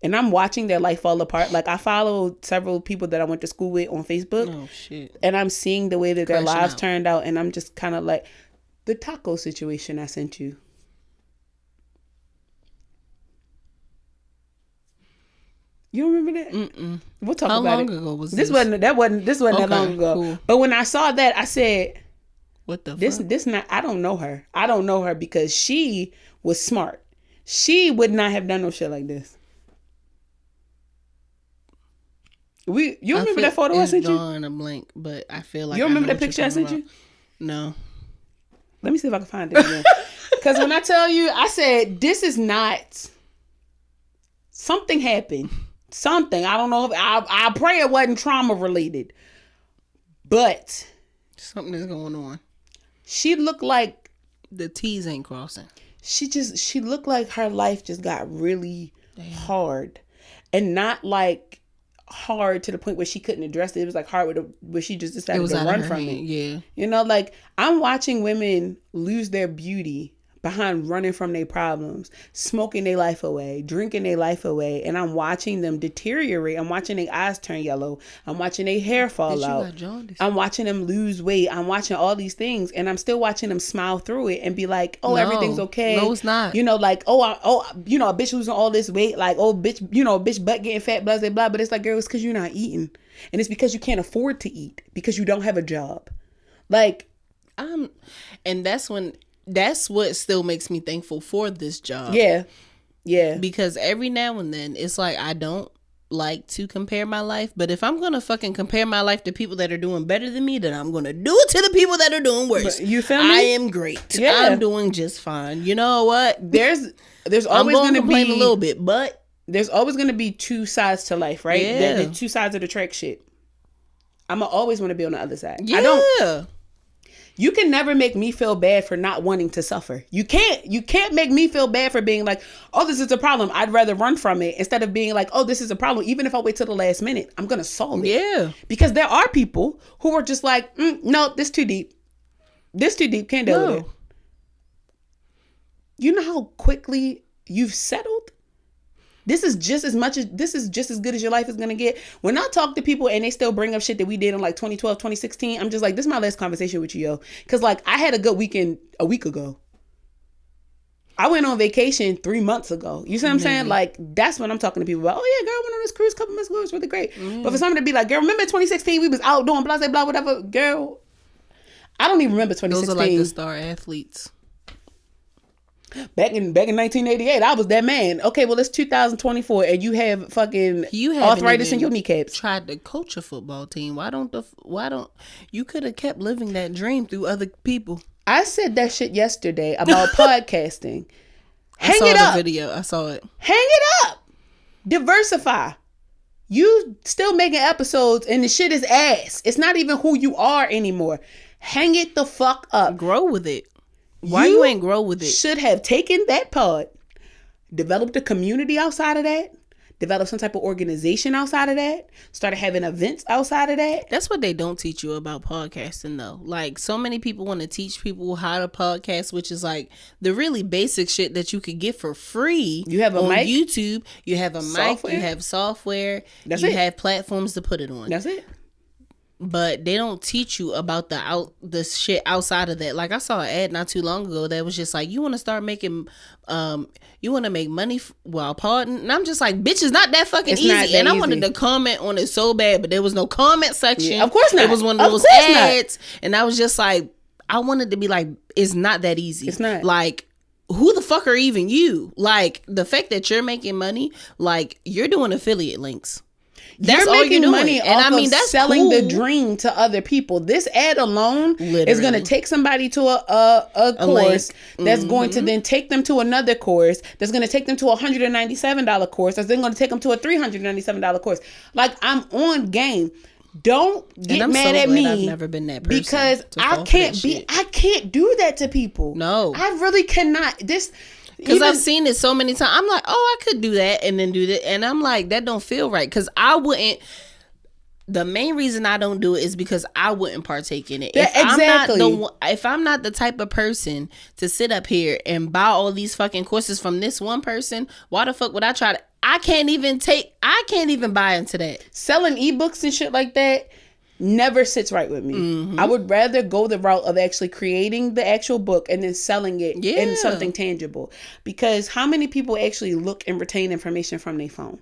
And I'm watching their life fall apart. Like, I follow several people that I went to school with on Facebook. Oh, shit. And I'm seeing the way that their lives turned out. And I'm just kind of like, the taco situation I sent you. You don't remember that? Mm-mm. We'll talk about it. How long ago was this? This wasn't that long ago. Cool. But when I saw that, I said, what the fuck? This not, I don't know her. I don't know her because she was smart. She would not have done no shit like this. You remember that photo I sent you? It's drawing a blank, but I feel like you remember that picture I sent you? No. Let me see if I can find it again. Because when I tell you, I said this is not. Something happened. Something. I don't know if I pray it wasn't trauma related, but something is going on. She looked like the T's ain't crossing. She looked like her life just got really hard, and not like hard to the point where she couldn't address it. It was like hard where she just decided to run from it. Yeah, you know, like I'm watching women lose their beauty behind running from their problems, smoking their life away, drinking their life away, and I'm watching them deteriorate. I'm watching their eyes turn yellow. I'm watching their hair fall out. I'm watching them lose weight. I'm watching all these things, and I'm still watching them smile through it and be like, "Oh, everything's okay." No, it's not. You know, like, a bitch losing all this weight, like, oh, bitch, bitch butt getting fat, blah blah blah. But it's like, girl, it's because you're not eating, and it's because you can't afford to eat because you don't have a job, like, and that's what still makes me thankful for this job. Yeah. Yeah. Because every now and then it's like I don't like to compare my life, but if I'm gonna fucking compare my life to people that are doing better than me, then I'm gonna do it to the people that are doing worse. You feel me? I am great. Yeah. I'm doing just fine. You know what? There's always gonna be a little bit, but there's always gonna be two sides to life, right? Yeah. The two sides of the track shit. I'ma always want to be on the other side. Yeah. You can never make me feel bad for not wanting to suffer. You can't make me feel bad for being like, oh, this is a problem. I'd rather run from it instead of being like, oh, this is a problem. Even if I wait till the last minute, I'm going to solve it. Yeah. Because there are people who are just like, no, this too deep. This too deep. Can't deal with it. You know how quickly you've settled? This is just as good as your life is going to get. When I talk to people and they still bring up shit that we did in like 2012, 2016, I'm just like, this is my last conversation with you, yo. Because like I had a good weekend a week ago. I went on vacation 3 months ago. You see what I'm saying? Like, that's when I'm talking to people about, oh yeah, girl, I went on this cruise a couple months ago. It was really great. But for someone to be like, girl, remember 2016? We was out doing blah, blah, blah, whatever. Girl, I don't even remember 2016. Those are like the star athletes. Back in 1988, I was that man. Okay, well it's 2024, and you have fucking arthritis in your kneecaps. Tried to coach a football team. Why don't you could have kept living that dream through other people? I said that shit yesterday about podcasting. I saw the video. I saw it. Hang it up. Diversify. You still making episodes, and the shit is ass. It's not even who you are anymore. Hang it the fuck up. Grow with it. Why you ain't grow with it? Should have taken that pod, developed a community outside of that, developed some type of organization outside of that, started having events outside of that. That's what they don't teach you about podcasting though. Like so many people want to teach people how to podcast, which is like the really basic shit that you could get for free. You have a on mic? YouTube, you have a software? Mic, you have software, you have platforms to put it on. That's it. But they don't teach you about the shit outside of that. Like I saw an ad not too long ago that was just like, you want to start making, you want to make money while podding, and I'm just like, bitch, it's not that fucking easy. And I wanted to comment on it so bad, but there was no comment section. Yeah, of course not. It was one of those ads, and I was just like, I wanted to be like, it's not that easy. It's not. Like, who the fuck are even you? Like the fact that you're making money, like you're doing affiliate links. That's you're making money and that's selling cool. The dream to other people. This ad alone is going to take somebody to a course that's going to then take them to another course that's going to take them to $197 course that's then going to take them to a $397 course. Like, I'm on game. Don't get mad at me. I've never been that person because I can't do that to people. No, I really cannot. Because I've seen it so many times. I'm like, oh, I could do that and then do that. And I'm like, that don't feel right. Because I wouldn't. The main reason I don't do it is because I wouldn't partake in it. If I'm not the type of person to sit up here and buy all these fucking courses from this one person, why the fuck would I try to? I can't even buy into that. Selling ebooks and shit like that never sits right with me. Mm-hmm. I would rather go the route of actually creating the actual book and then selling it in something tangible. Because how many people actually look and retain information from their phone?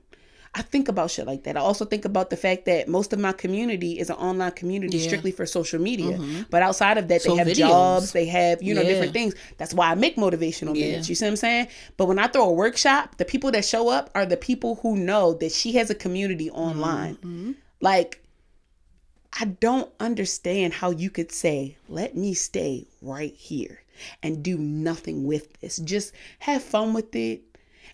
I think about shit like that. I also think about the fact that most of my community is an online community strictly for social media. Mm-hmm. But outside of that, they have videos. Jobs, they have, different things. That's why I make motivational minutes. You see what I'm saying? But when I throw a workshop, the people that show up are the people who know that she has a community online. Mm-hmm. Like, I don't understand how you could say, let me stay right here and do nothing with this. Just have fun with it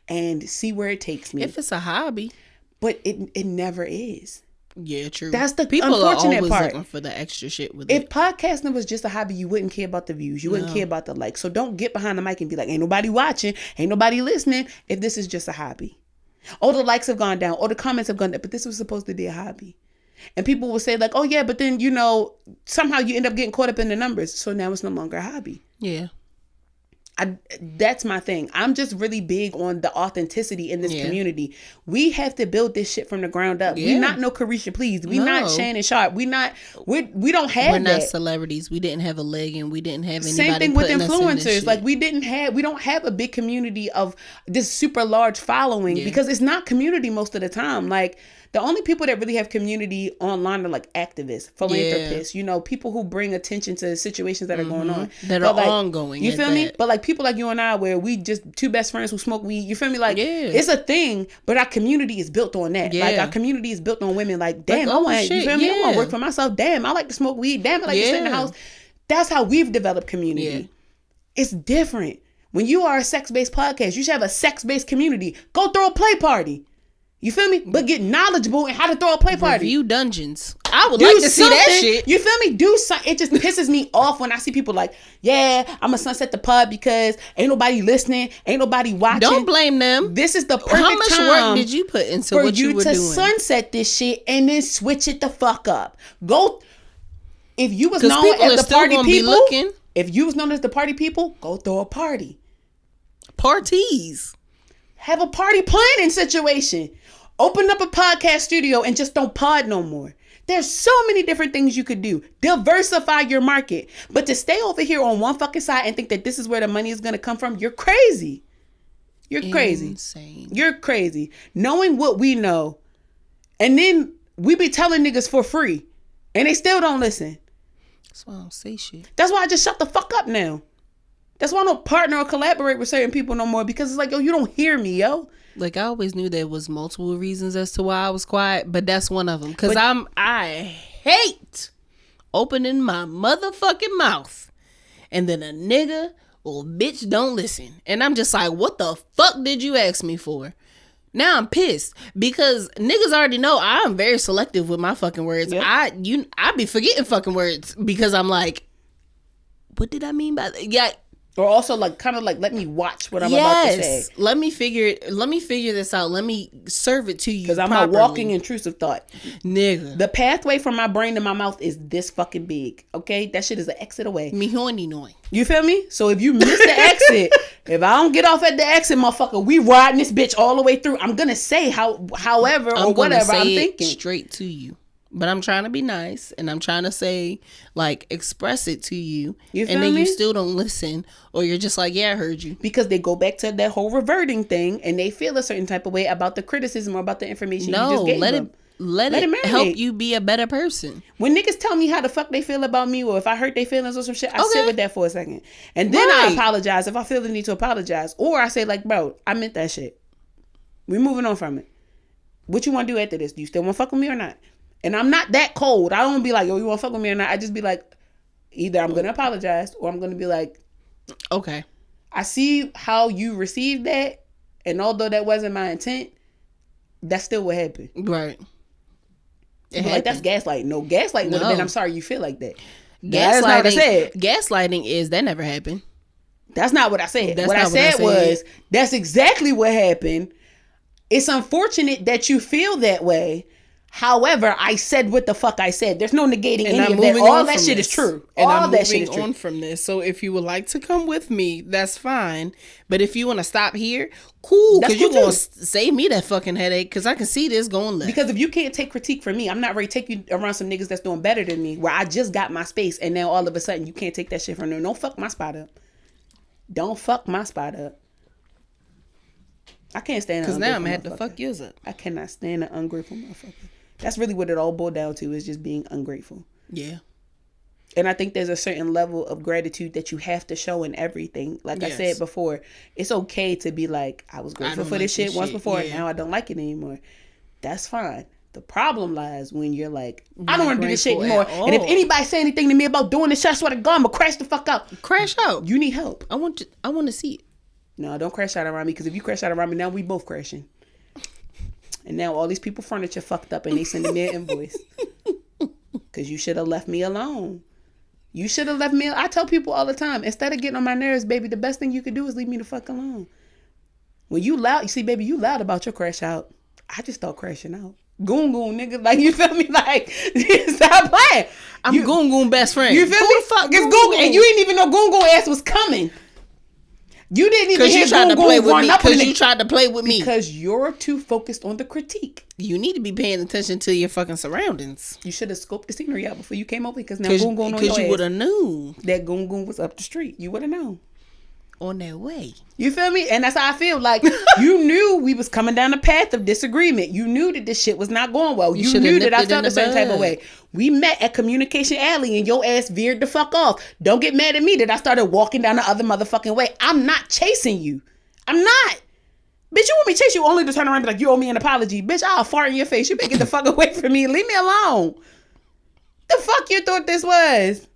and see where it takes me. If it's a hobby. But it never is. Yeah, true. That's the People unfortunate are always part. looking for the extra shit with if it. podcasting was just a hobby, you wouldn't care about the views. You wouldn't care about the likes. So don't get behind the mic and be like, ain't nobody watching, ain't nobody listening, if this is just a hobby. Or the likes have gone down, or the comments have gone down, but this was supposed to be a hobby. And people will say like, oh yeah, but then, somehow you end up getting caught up in the numbers. So now it's no longer a hobby. Yeah. That's my thing. I'm just really big on the authenticity in this community. We have to build this shit from the ground up. We not no Carisha Please. We not Shannon Sharp. We don't have We're not that. celebrities. We didn't have a leg and we didn't have anybody. Same thing with influencers. Like we don't have a big community of this super large following because it's not community most of the time. Like, the only people that really have community online are like activists, philanthropists, people who bring attention to situations that are going on. That are ongoing. You feel me? But like people like you and I, where we just two best friends who smoke weed, you feel me? Like, it's a thing, but our community is built on that. Like, our community is built on women. Like, damn, I want to work for myself. Damn, I like to smoke weed. Damn, I like to sit in the house. That's how we've developed community. Yeah. It's different. When you are a sex-based podcast, you should have a sex-based community. Go throw a play party. You feel me? But get knowledgeable in how to throw a play party. Review dungeons. I would like to see that shit. You feel me? Do something. It just pisses me off when I see people like, yeah, I'm going to sunset the pod because ain't nobody listening. Ain't nobody watching. Don't blame them. This is the perfect time. How much work did you put into what you were doing? For you to sunset this shit and then switch it the fuck up. If you was known as the party people, if you was known as the party people, go throw a party. Parties. Have a party planning situation. Open up a podcast studio and just don't pod no more. There's so many different things you could do. Diversify your market. But to stay over here on one fucking side and think that this is where the money is going to come from, you're crazy. You're crazy. Insane. You're crazy. Knowing what we know, and then we be telling niggas for free, and they still don't listen. That's why I don't say shit. That's why I just shut the fuck up now. That's why I don't partner or collaborate with certain people no more, because it's like, yo, you don't hear me, yo. Like, I always knew there was multiple reasons as to why I was quiet, but that's one of them. Because I hate opening my motherfucking mouth and then a nigga or bitch don't listen. And I'm just like, what the fuck did you ask me for? Now I'm pissed because niggas already know I'm very selective with my fucking words. Yep. I be forgetting fucking words because I'm like, what did I mean by that? Yeah. Or also like kind of like, let me watch what I'm about to say. Let me figure this out. Let me serve it to you. Because I'm a walking intrusive thought. Nigga. The pathway from my brain to my mouth is this fucking big. Okay? That shit is an exit away. Me horny noy. You feel me? So if you miss the exit, if I don't get off at the exit, motherfucker, we riding this bitch all the way through. I'm gonna say however or whatever I'm thinking. Straight to you. But I'm trying to be nice and I'm trying to say, like, express it to you. You feel and then me? You still don't listen, or you're just like, yeah, I heard you. Because they go back to that whole reverting thing and they feel a certain type of way about the criticism or about the information you just gave them. Let it help you be a better person. When niggas tell me how the fuck they feel about me or if I hurt their feelings or some shit, I sit with that for a second. And then I apologize if I feel the need to apologize. Or I say like, bro, I meant that shit. We moving on from it. What you want to do after this? Do you still want to fuck with me or not? And I'm not that cold. I don't be like, yo, you want to fuck with me or not? I just be like, either I'm going to apologize or I'm going to be like, okay. I see how you received that. And although that wasn't my intent, that's still what happened. Right. Like, that's gaslighting. No, gaslighting would have been, I'm sorry you feel like that. That's not what I said. Gaslighting is, that never happened. That's not what I said. What I said was, that's exactly what happened. It's unfortunate that you feel that way. However, I said what the fuck I said. There's no negating any of that. All that shit is true. And I'm moving on from this. So if you would like to come with me, that's fine. But if you want to stop here, cool. Because you're going to save me that fucking headache. Because I can see this going left. Because if you can't take critique from me, I'm not ready to take you around some niggas that's doing better than me. Where I just got my space. And now all of a sudden you can't take that shit from them. Don't fuck my spot up. Don't fuck my spot up. I can't stand because now I'm going to have to fuck yours up. I cannot stand an ungrateful motherfucker. That's really what it all boiled down to, is just being ungrateful. Yeah. And I think there's a certain level of gratitude that you have to show in everything. Like I said before, it's okay to be like, I was grateful for this shit once before, and now I don't like it anymore. That's fine. The problem lies when you're like, I don't want to do this shit anymore. And if anybody say anything to me about doing this shit, I swear to God, I'm gonna crash the fuck out. Crash out. You need help. I want to see it. No, don't crash out around me, because if you crash out around me, now we both crashing. And now all these people furniture fucked up and they sending me an invoice. Because you should have left me alone. You should have left me. I tell people all the time, instead of getting on my nerves, baby, the best thing you could do is leave me the fuck alone. When you loud, you see, baby, you loud about your crash out. I just start crashing out. Goon goon, nigga. Like, you feel me? Like, stop playing. I'm Goon Goon best friend. You feel me? The fuck it's Goon, and you didn't even know Goon Goon ass was coming. You didn't even hear Goon Goon run up on because you tried to play with me. Because you're too focused on the critique. You need to be paying attention to your fucking surroundings. You should have scoped the scenery out before you came over, because now Goon Goon on your ass. Because you would have knew that Goon Goon was up the street. You would have known. On their way. You feel me? And that's how I feel. Like, you knew we was coming down the path of disagreement. You knew that this shit was not going well. You knew that I felt a certain type of way. We met at Communication Alley and your ass veered the fuck off. Don't get mad at me that I started walking down the other motherfucking way. I'm not chasing you. I'm not. Bitch, you want me to chase you only to turn around and be like, you owe me an apology. Bitch, I'll fart in your face. You better get the fuck away from me. Leave me alone. The fuck you thought this was?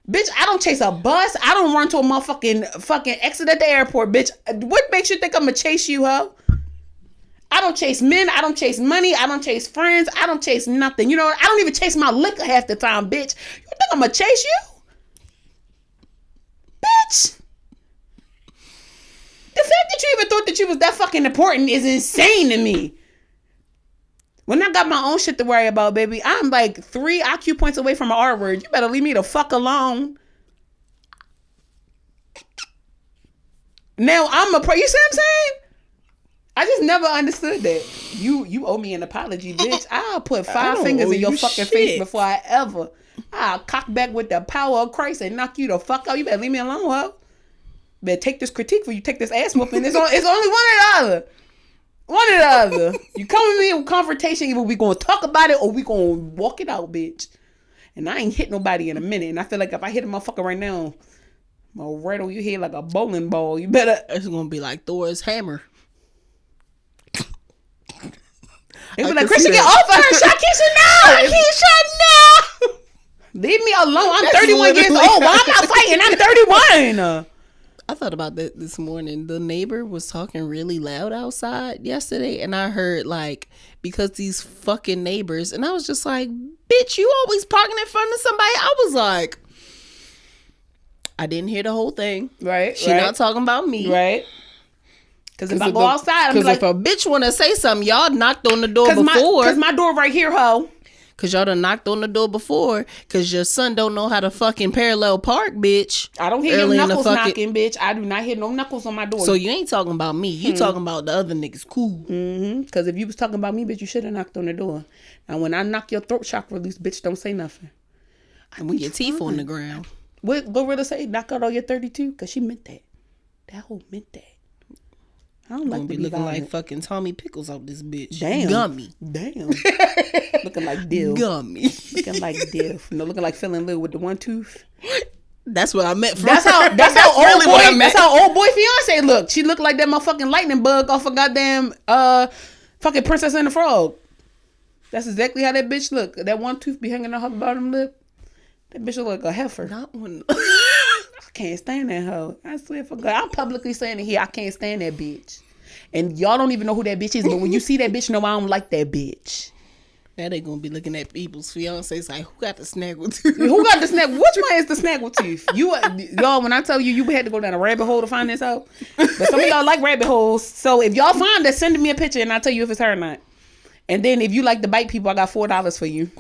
Bitch, I don't chase a bus. I don't run to a fucking exit at the airport, bitch. What makes you think I'm gonna chase you, ho? I don't chase men. I don't chase money. I don't chase friends. I don't chase nothing. You know what? I don't even chase my liquor half the time, bitch. You think I'm gonna chase you? Bitch. The fact that you even thought that you was that fucking important is insane to me. When I got my own shit to worry about, baby, I'm like 3 IQ points away from an R word. You better leave me the fuck alone. Now I'm you see what I'm saying? I just never understood that. You owe me an apology, bitch. I'll put 5 fingers in your fucking face before I'll cock back with the power of Christ and knock you the fuck out. You better leave me alone, ho. Better take this critique before you take this ass whooping. It's only one or the other. One or the other. You come with me in confrontation, either we gonna talk about it or we gonna walk it out, bitch. And I ain't hit nobody in a minute. And I feel like if I hit a motherfucker right now, I'm gonna rattle your head like a bowling ball. You better. It's gonna be like Thor's hammer. They be like, Christian, get off of her. Shakisha, no. Shakisha, no. Leave me alone. I'm 31 years old. Why I'm not fighting? I'm 31. I thought about that this morning. The neighbor was talking really loud outside yesterday, and I heard, like, because these fucking neighbors, and I was just like, bitch, you always parking in front of somebody. I was like, I didn't hear the whole thing. Right. She not talking about me. Right. Because if I go outside, I'm like, if a bitch want to say something, y'all knocked on the door before. Because my door right here, ho. Because y'all done knocked on the door before. Because your son don't know how to fucking parallel park, bitch. I don't hear your knuckles knocking, bitch. I do not hear no knuckles on my door. So you ain't talking about me. You talking about the other niggas. Cool. Because if you was talking about me, bitch, you should have knocked on the door. Now, when I knock your throat chakra loose, bitch, don't say nothing. And when your teeth on the ground. What Gorilla say? Knock out all your 32? Because she meant that. That whole meant that. I don't like to be looking violent. like fucking Tommy Pickles out this bitch. Damn. Gummy. Damn. Looking like Dill. Gummy. Looking like Dill. No, looking like Phil and Lil with the one tooth. That's what I meant. That's how old boy. That's how old boy fiance looked. She looked like that motherfucking lightning bug off of goddamn fucking Princess and the Frog. That's exactly how that bitch looked. That one tooth be hanging on her bottom lip. That bitch look like a heifer. Not one. I can't stand that hoe. I swear for God. I'm publicly saying it here. I can't stand that bitch. And y'all don't even know who that bitch is. But when you see that bitch, you know I don't like that bitch. Now they gonna be looking at people's fiancés like, who got the snaggle tooth? Who got the snaggle? Which one is the snaggle tooth? Y'all, when I tell you had to go down a rabbit hole to find this out. But some of y'all like rabbit holes. So if y'all find that, send me a picture and I'll tell you if it's her or not. And then if you like to bite people, I got $4 for you.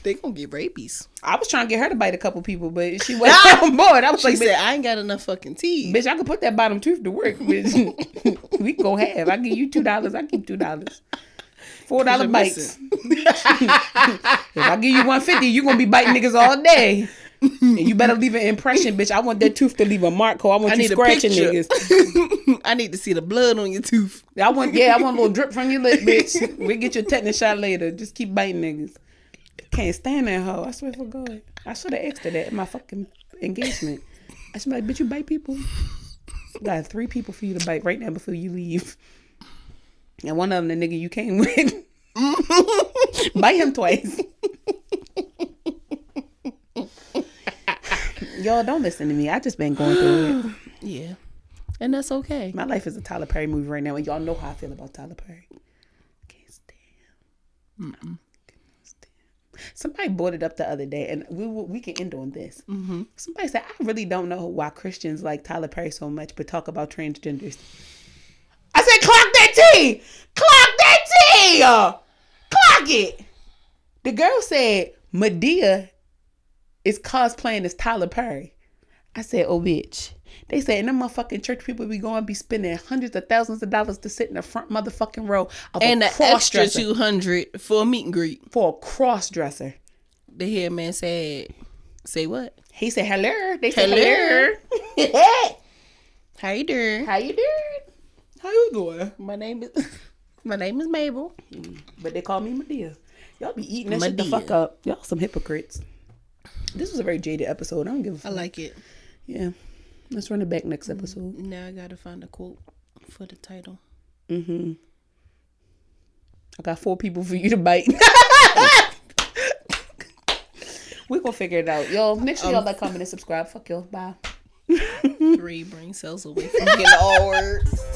They gonna get rabies. I was trying to get her to bite a couple people, but she wasn't on board. I was she said, I ain't got enough fucking teeth. Bitch, I could put that bottom tooth to work, bitch. We can go half. I give you $2. I keep $2. $4 bites. If I give you $150, you gonna be biting niggas all day. And you better leave an impression, bitch. I want that tooth to leave a mark, cause I want you scratching niggas. I need to see the blood on your tooth. I want a little drip from your lip, bitch. We'll get your tetanus shot later. Just keep biting niggas. Can't stand that hoe. I swear for God. I should have asked her that at my fucking engagement. I should be like, bitch, you bite people? Got 3 people for you to bite right now before you leave. And one of them, the nigga you came with. Bite him twice. Y'all don't listen to me. I just been going through it. Yeah. And that's okay. My life is a Tyler Perry movie right now, and y'all know how I feel about Tyler Perry. Can't stand. Somebody brought it up the other day, and we can end on this. Somebody said, I really don't know why Christians like Tyler Perry so much, but talk about transgenders. I said, clock that T! Clock that T! Clock it! The girl said, Madea is cosplaying as Tyler Perry. I said, oh, bitch. They said, and them motherfucking church people be spending hundreds of thousands of dollars to sit in the front motherfucking row of and a the extra $200 for a meet and greet. For a cross-dresser. The head man said, say what? He said, hello. They said, hello. How you doing? How you doing? How you doing? My name is Mabel. But they call me Madea. Y'all be eating that shit the fuck up. Y'all some hypocrites. This was a very jaded episode. I don't give a fuck. I like it. Yeah. Let's run it back next episode. Now I gotta find a quote for the title. I got 4 people for you to bite. We're gonna figure it out. Yo, make sure y'all like, comment, and subscribe. Fuck y'all. Bye. 3 brain cells away from getting all words.